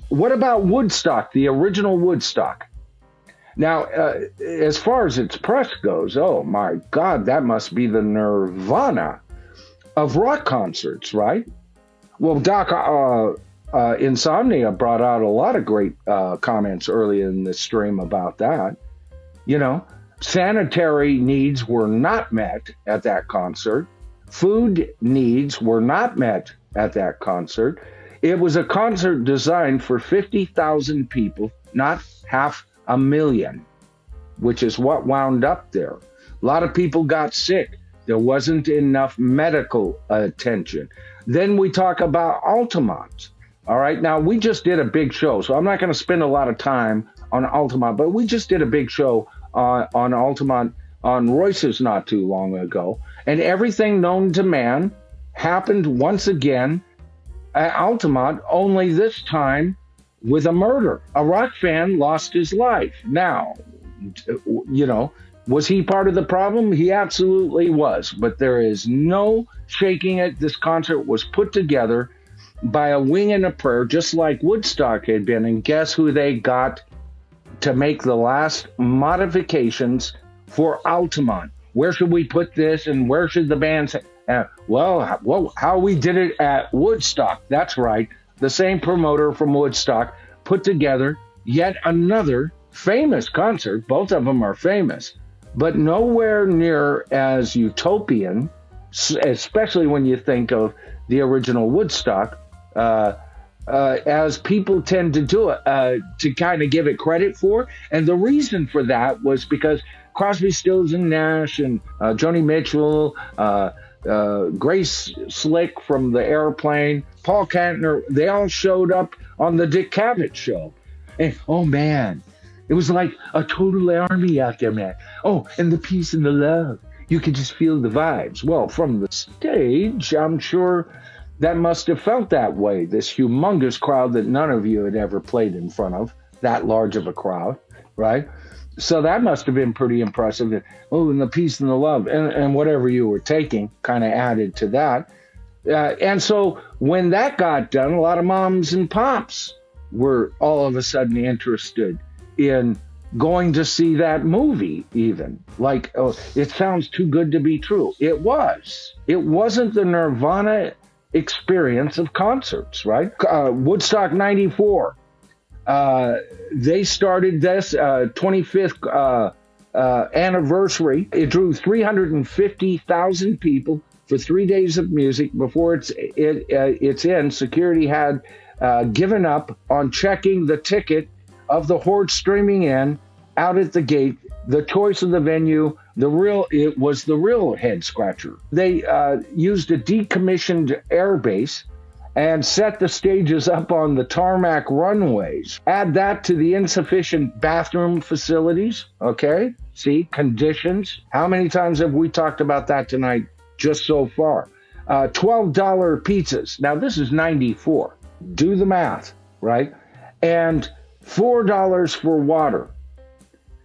What about Woodstock, the original Woodstock? Now, as far as its press goes, oh my God, that must be the nirvana of rock concerts, right? Well, Doc, Insomnia brought out a lot of great comments early in the stream about that. You know, sanitary needs were not met at that concert. Food needs were not met at that concert. It was a concert designed for 50,000 people, not 500,000, which is what wound up there. A lot of people got sick. There wasn't enough medical attention. Then we talk about Altamont. All right, now we just did a big show, so I'm not going to spend a lot of time on Altamont, but we just did a big show on Altamont on Royce's not too long ago. And everything known to man happened once again at Altamont, only this time with a murder. A rock fan lost his life. Now, you know, was he part of the problem? He absolutely was. But there is no shaking it. This concert was put together by a wing and a prayer, just like Woodstock had been. And guess who they got to make the last modifications for Altamont? Where should we put this, and where should the band say? Well, how we did it at Woodstock. That's right. The same promoter from Woodstock put together yet another famous concert. Both of them are famous, but nowhere near as utopian, especially when you think of the original Woodstock, as people tend to do it, to kind of give it credit for. And the reason for that was because Crosby, Stills and Nash and Joni Mitchell, Grace Slick from the Airplane, Paul Kantner, they all showed up on the Dick Cavett show. And oh man, it was like a total army out there, man. Oh, and the peace and the love. You could just feel the vibes. Well, from the stage, I'm sure that must have felt that way. This humongous crowd that none of you had ever played in front of, that large of a crowd, right? So that must have been pretty impressive. Oh, and the peace and the love and whatever you were taking kind of added to that. And so when that got done, a lot of moms and pops were all of a sudden interested in going to see that movie even. Like, oh, it sounds too good to be true. It was. It wasn't the Nirvana experience of concerts, right? Woodstock 94. They started this 25th anniversary. It drew 350,000 people for 3 days of music. Before its end, security had given up on checking the ticket of the horde streaming in out at the gate. The choice of the venue, it was the real head scratcher. They used a decommissioned airbase and set the stages up on the tarmac runways. Add that to the insufficient bathroom facilities, okay? See, conditions. How many times have we talked about that tonight just so far? $12 pizzas. Now, this is 94. Do the math, right? And $4 for water.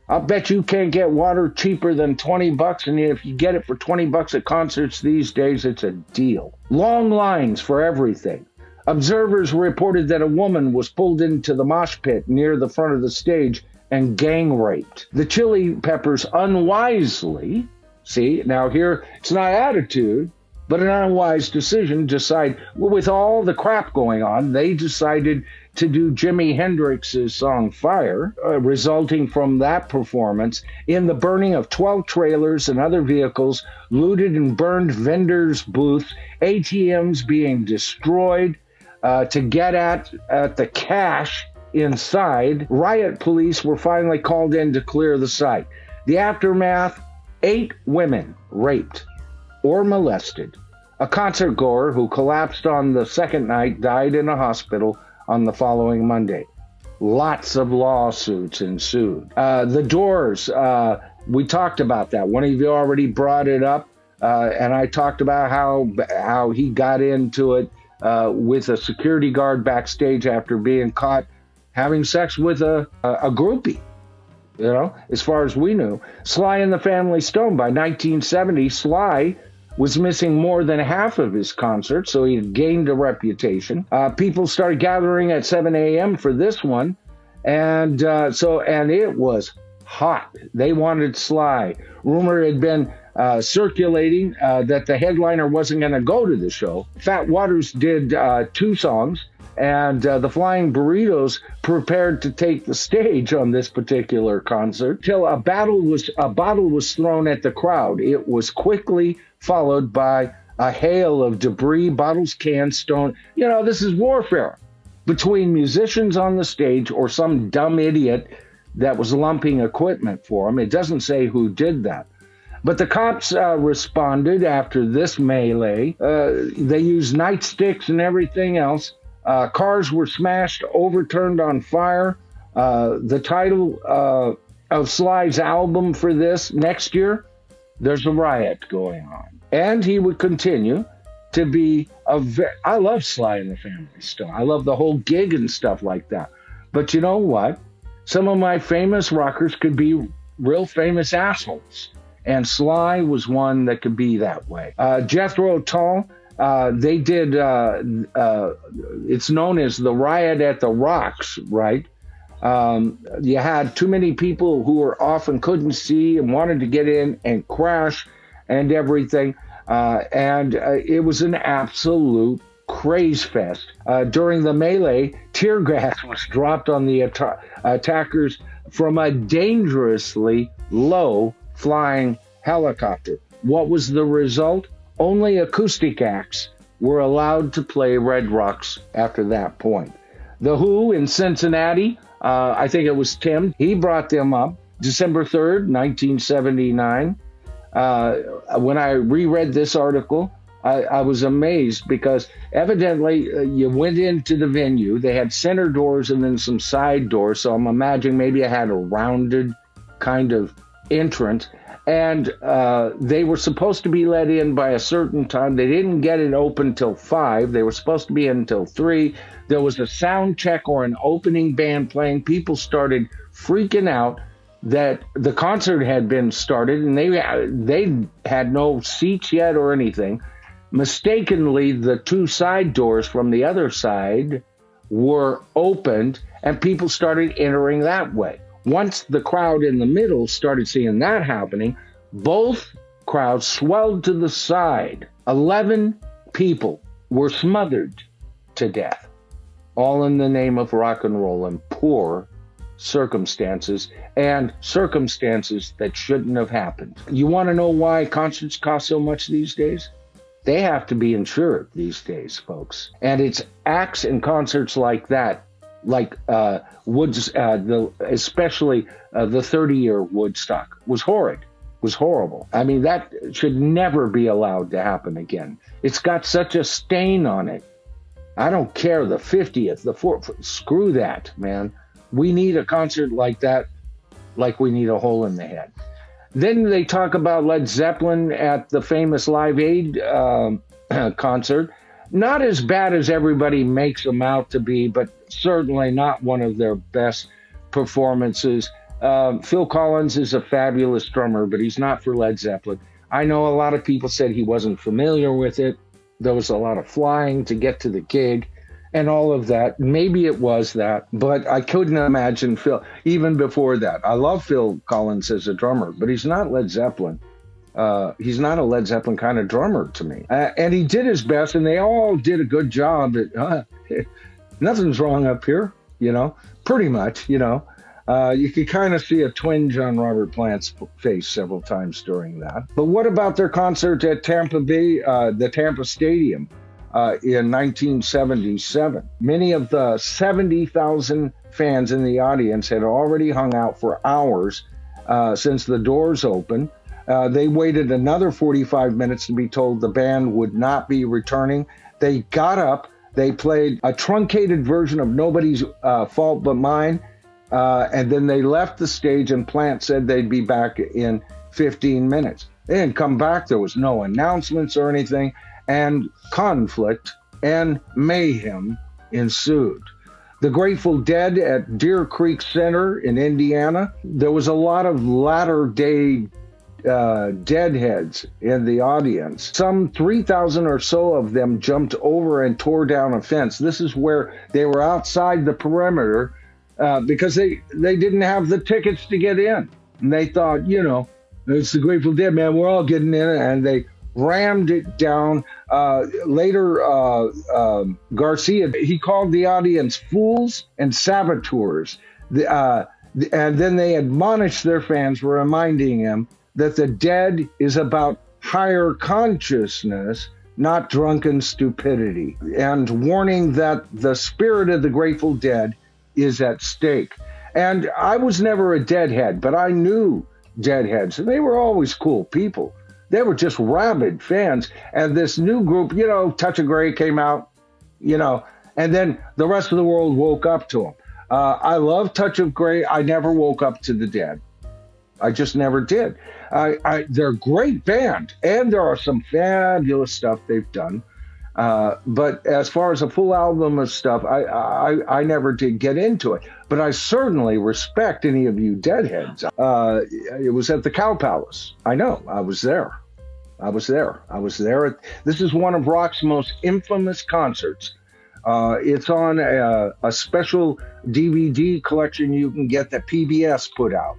I'll bet you can't get water cheaper than $20, and if you get it for $20 at concerts these days, it's a deal. Long lines for everything. Observers reported that a woman was pulled into the mosh pit near the front of the stage and gang raped. The Chili Peppers unwisely, see, now here, it's not attitude, but an unwise decision, with all the crap going on, they decided to do Jimi Hendrix's song Fire, resulting from that performance in the burning of 12 trailers and other vehicles, looted and burned vendors' booths, ATMs being destroyed to get at the cash inside. Riot police were finally called in to clear the site. The aftermath, 8 women raped or molested. A concert goer who collapsed on the second night died in a hospital on the following Monday. Lots of lawsuits ensued. The Doors, we talked about that. One of you already brought it up, and I talked about how he got into it with a security guard backstage after being caught having sex with a groupie. You know, as far as we knew. Sly and the Family Stone. By 1970, Sly was missing more than half of his concert, so he had gained a reputation. People started gathering at 7 a.m. for this one, and it was hot. They wanted Sly. Rumor had been circulating that the headliner wasn't going to go to the show. Fat Waters did 2 songs, and the Flying Burritos prepared to take the stage on this particular concert till a bottle was thrown at the crowd. It was quickly followed by a hail of debris, bottles, cans, stone. This is warfare between musicians on the stage or some dumb idiot that was lumping equipment for them. It doesn't say who did that. But the cops responded after this melee. They used nightsticks and everything else. Cars were smashed, overturned on fire. The title of Sly's album for this next year, there's a riot going on. And he would continue to be I love Sly and the Family still. I love the whole gig and stuff like that. But you know what? Some of my famous rockers could be real famous assholes. And Sly was one that could be that way. Jethro Tull, they did, it's known as the Riot at the Rocks, right? You had too many people who were off and couldn't see and wanted to get in and crash and everything. And it was an absolute craze fest. During the melee, tear gas was dropped on the attackers from a dangerously low flying helicopter. What was the result? Only acoustic acts were allowed to play Red Rocks after that point. The Who in Cincinnati, I think it was Tim, he brought them up December 3rd, 1979. When I reread this article, I was amazed because evidently you went into the venue. They had center doors and then some side doors. So I'm imagining maybe I had a rounded kind of entrance. And they were supposed to be let in by a certain time. They didn't get it open till 5. They were supposed to be in until 3. There was a sound check or an opening band playing. People started freaking out that the concert had been started and they had no seats yet or anything. Mistakenly, the 2 side doors from the other side were opened and people started entering that way. Once the crowd in the middle started seeing that happening, both crowds swelled to the side. 11 people were smothered to death, all in the name of rock and roll and poor circumstances, and circumstances that shouldn't have happened. You want to know why concerts cost so much these days? They have to be insured these days, folks. And it's acts and concerts like that, like especially the 30-year Woodstock, was horrible. I mean, that should never be allowed to happen again. It's got such a stain on it. I don't care, the 50th, the 4th, screw that, man. We need a concert like that, like we need a hole in the head. Then they talk about Led Zeppelin at the famous Live Aid concert. Not as bad as everybody makes them out to be, but certainly not one of their best performances. Phil Collins is a fabulous drummer, but he's not for Led Zeppelin. I know a lot of people said he wasn't familiar with it. There was a lot of flying to get to the gig and all of that. Maybe it was that, but I couldn't imagine Phil, even before that. I love Phil Collins as a drummer, but he's not Led Zeppelin. He's not a Led Zeppelin kind of drummer to me. And he did his best, and they all did a good job. Nothing's wrong up here, pretty much, You could kind of see a twinge on Robert Plant's face several times during that. But what about their concert at Tampa Bay, the Tampa Stadium in 1977? Many of the 70,000 fans in the audience had already hung out for hours since the doors opened. They waited another 45 minutes to be told the band would not be returning. They got up. They played a truncated version of Nobody's Fault But Mine. And then they left the stage, and Plant said they'd be back in 15 minutes. They didn't come back. There was no announcements or anything. And conflict and mayhem ensued. The Grateful Dead at Deer Creek Center in Indiana. There was a lot of latter-day deadheads in the audience. Some 3,000 or so of them jumped over and tore down a fence. This is where they were outside the perimeter because they didn't have the tickets to get in. And they thought, it's the Grateful Dead, man, we're all getting in. And they rammed it down. Later, Garcia, he called the audience fools and saboteurs. And then they admonished their fans, reminding them that the Dead is about higher consciousness, not drunken stupidity, and warning that the spirit of the Grateful Dead is at stake. And I was never a Deadhead, but I knew Deadheads, and they were always cool people. They were just rabid fans. And this new group, Touch of Grey came out, and then the rest of the world woke up to them. I love Touch of Grey. I never woke up to the Dead. I just never did. They're a great band, and there are some fabulous stuff they've done. But as far as a full album of stuff, I never did get into it. But I certainly respect any of you Deadheads. It was at the Cow Palace. I know. I was there. This is one of rock's most infamous concerts. It's on a special DVD collection you can get that PBS put out.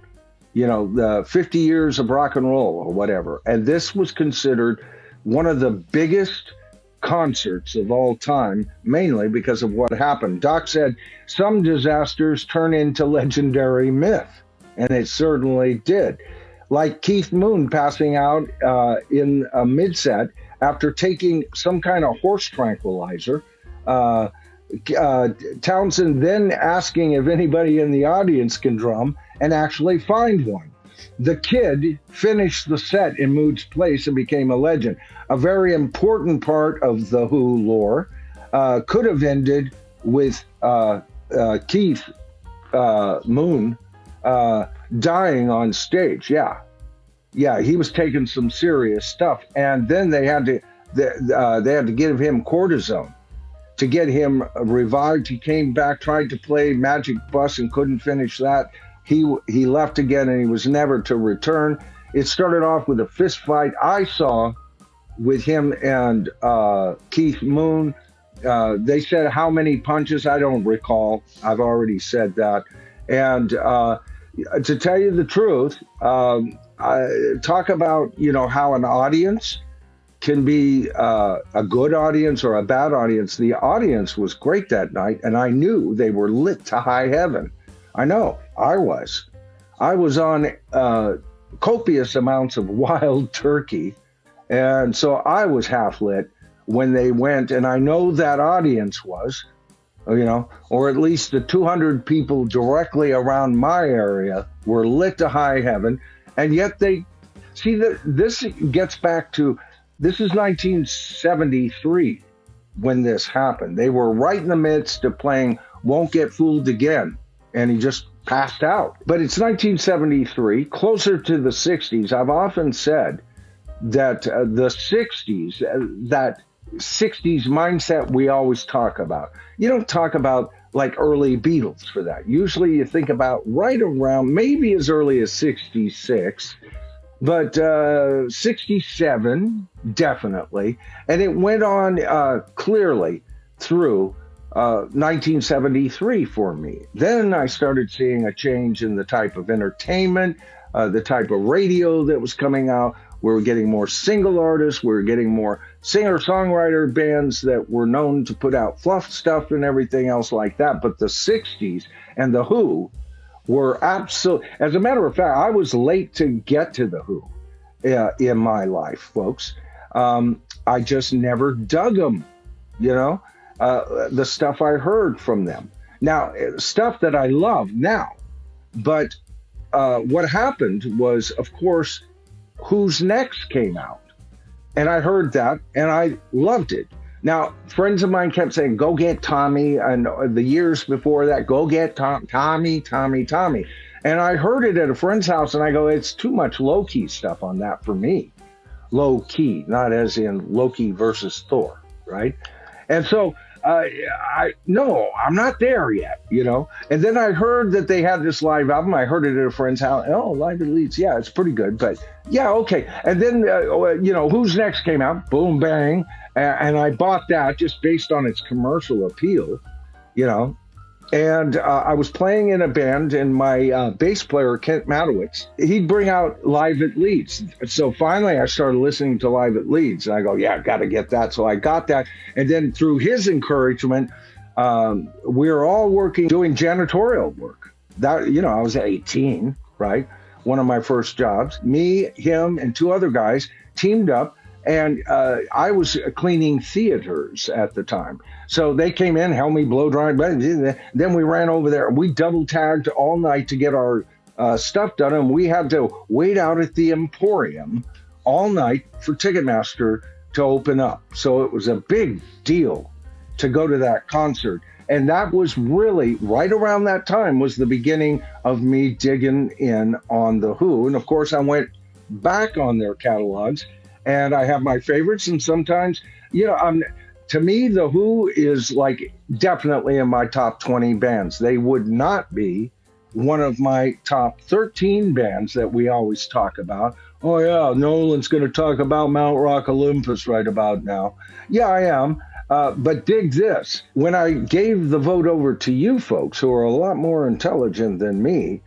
The 50 years of rock and roll or whatever. And this was considered one of the biggest concerts of all time, mainly because of what happened. Doc said some disasters turn into legendary myth, and it certainly did. Like Keith Moon passing out in a mid-set after taking some kind of horse tranquilizer. Townsend then asking if anybody in the audience can drum, and actually find one. The Kid finished the set in Mood's place and became a legend. A very important part of the Who lore could have ended with Keith Moon dying on stage. Yeah, he was taking some serious stuff, and then they had to give him cortisone to get him revived. He came back, tried to play Magic Bus and couldn't finish that. He left again, and he was never to return. It started off with a fist fight I saw with him and Keith Moon. They said how many punches, I don't recall. I've already said that. And to tell you the truth, talk about how an audience can be a good audience or a bad audience. The audience was great that night, and I knew they were lit to high heaven. I know, I was on copious amounts of wild turkey, and so I was half lit when they went, and I know that audience was, or at least the 200 people directly around my area were lit to high heaven, and yet this gets back to, this is 1973 when this happened. They were right in the midst of playing Won't Get Fooled Again, and he just passed out. But it's 1973, closer to the 60s. I've often said that the 60s, that 60s mindset we always talk about. You don't talk about like early Beatles for that. Usually you think about right around maybe as early as 66, but 67, definitely. And it went on clearly through 1973 for me. Then I started seeing a change in the type of entertainment, the type of radio that was coming out. We were getting more single artists. We were getting more singer-songwriter bands that were known to put out fluff stuff and everything else like that. But the 60s and the Who were absolute. As a matter of fact, I was late to get to the Who in my life, folks. I just never dug them, the stuff I heard from them. Now, stuff that I love now. But what happened was, of course, Who's Next came out. And I heard that, and I loved it. Now, friends of mine kept saying, go get Tommy. And the years before that, go get Tommy. And I heard it at a friend's house, and I go, it's too much low-key stuff on that for me. Low-key, not as in Loki versus Thor, right? And so No, I'm not there yet, you know. And then I heard that they had this live album. I heard it at a friend's house. Oh, Live at Leeds. Yeah, it's pretty good. But yeah, okay. And then, Who's Next came out. Boom, bang. And I bought that just based on its commercial appeal, you know. And I was playing in a band, and my bass player, Kent Matowitz, he'd bring out Live at Leeds. So finally, I started listening to Live at Leeds. And I go, yeah, got to get that. So I got that. And then through his encouragement, we were all doing janitorial work. That, you know, I was 18, right? One of my first jobs. Me, him, and two other guys teamed up. And I was cleaning theaters at the time. So they came in, helped me blow dry. Then we ran over there. We double tagged all night to get our stuff done. And we had to wait out at the Emporium all night for Ticketmaster to open up. So it was a big deal to go to that concert. And that was really, right around that time, was the beginning of me digging in on The Who. And of course, I went back on their catalogs. And I have my favorites, and sometimes, to me, The Who is like definitely in my top 20 bands. They would not be one of my top 13 bands that we always talk about. Oh, yeah, Noland's going to talk about Mount Rock Olympus right about now. Yeah, I am. But dig this. When I gave the vote over to you folks, who are a lot more intelligent than me,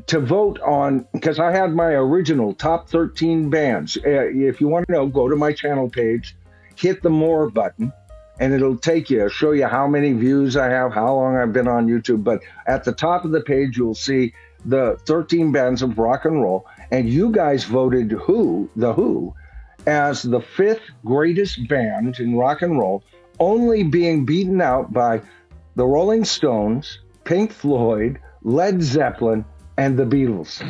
to vote on, because I had my original top 13 bands. If you want to know, go to my channel page, hit the More button, and it'll show you how many views I have, how long I've been on YouTube. But at the top of the page, you'll see the 13 bands of rock and roll. And you guys voted The Who, as the 5th greatest band in rock and roll, only being beaten out by the Rolling Stones, Pink Floyd, Led Zeppelin, and the Beatles.